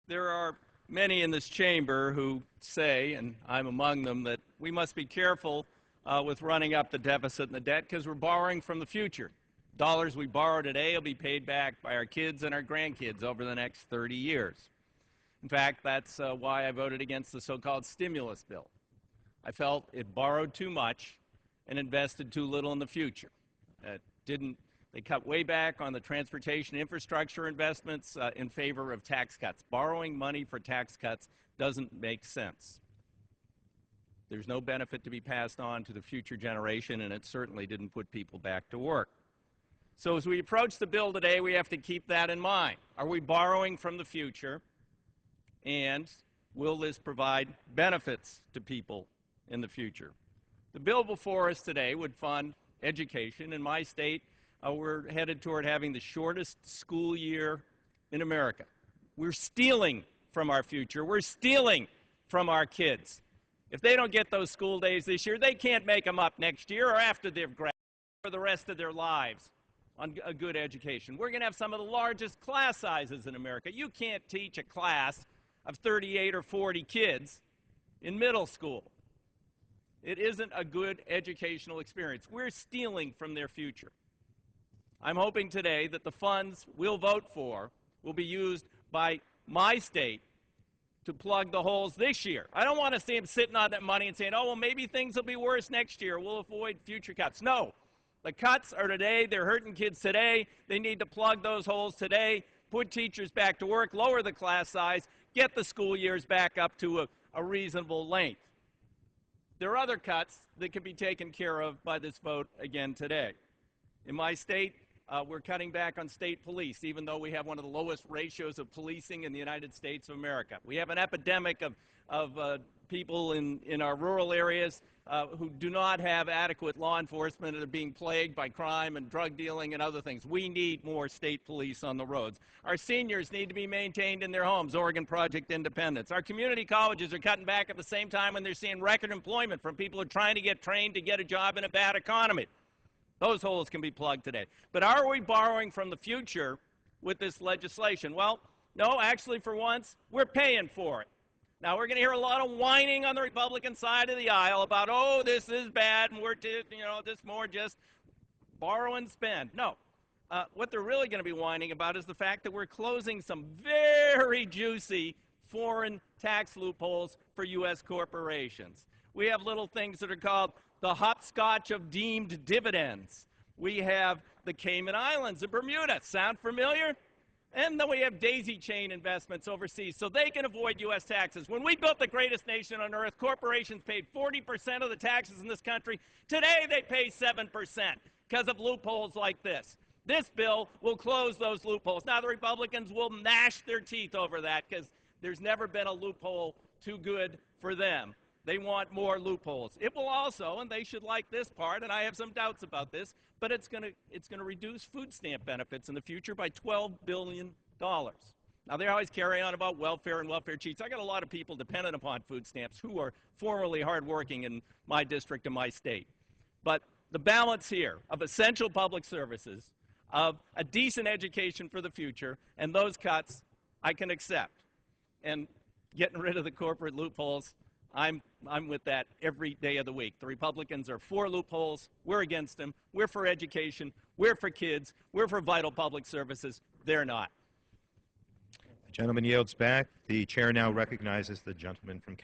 There are many in this chamber who say, and I'm among them, that we must be careful with running up the deficit and the debt because we're borrowing from the future. Dollars we borrow today will be paid back by our kids and our grandkids over the next 30 years. In fact, that's why I voted against the so-called stimulus bill. I felt it borrowed too much and invested too little in the future. They cut way back on the transportation infrastructure investments in favor of tax cuts. Borrowing money for tax cuts doesn't make sense. There's no benefit to be passed on to the future generation, and it certainly didn't put people back to work. So as we approach the bill today, we have to keep that in mind. Are we borrowing from the future, and will this provide benefits to people in the future? The bill before us today would fund education. In my state, we're headed toward having the shortest school year in America. We're stealing from our future. We're stealing from our kids. If they don't get those school days this year, they can't make them up next year or after they've graduated for the rest of their lives on a good education. We're going to have some of the largest class sizes in America. You can't teach a class of 38 or 40 kids in middle school. It isn't a good educational experience. We're stealing from their future. I'm hoping today that the funds we'll vote for will be used by my state to plug the holes this year. I don't want to see them sitting on that money and saying, oh, well, maybe things will be worse next year. We'll avoid future cuts. No. The cuts are today. They're hurting kids today. They need to plug those holes today, put teachers back to work, lower the class size, get the school years back up to a reasonable length. There are other cuts that can be taken care of by this vote again today. In my state, we're cutting back on state police, even though we have one of the lowest ratios of policing in the United States of America. We have an epidemic of people in our rural areas who do not have adequate law enforcement and are being plagued by crime and drug dealing and other things. We need more state police on the roads. Our seniors need to be maintained in their homes, Oregon Project Independence. Our community colleges are cutting back at the same time when they're seeing record employment from people who are trying to get trained to get a job in a bad economy. Those holes can be plugged today. But are we borrowing from the future with this legislation? Well, no, actually, for once, we're paying for it. Now, we're going to hear a lot of whining on the Republican side of the aisle about, oh, this is bad, and we're, this more just borrow and spend. No. What they're really going to be whining about is the fact that we're closing some very juicy foreign tax loopholes for U.S. corporations. We have little things that are called the hopscotch of deemed dividends. We have the Cayman Islands and Bermuda. Sound familiar? And then we have daisy chain investments overseas so they can avoid U.S. taxes. When we built the greatest nation on earth, corporations paid 40% of the taxes in this country. Today they pay 7% because of loopholes like this. This bill will close those loopholes. Now the Republicans will gnash their teeth over that because there's never been a loophole too good for them. They want more loopholes. It will also, and they should like this part, and I have some doubts about this, but it's going to reduce food stamp benefits in the future by $12 billion. Now, they always carry on about welfare and welfare cheats. I got a lot of people dependent upon food stamps who are formerly hardworking in my district and my state. But the balance here of essential public services, of a decent education for the future, and those cuts I can accept. And getting rid of the corporate loopholes, I'm with that every day of the week. The Republicans are for loopholes. We're against them. We're for education. We're for kids. We're for vital public services. They're not. The gentleman yields back. The chair now recognizes the gentleman from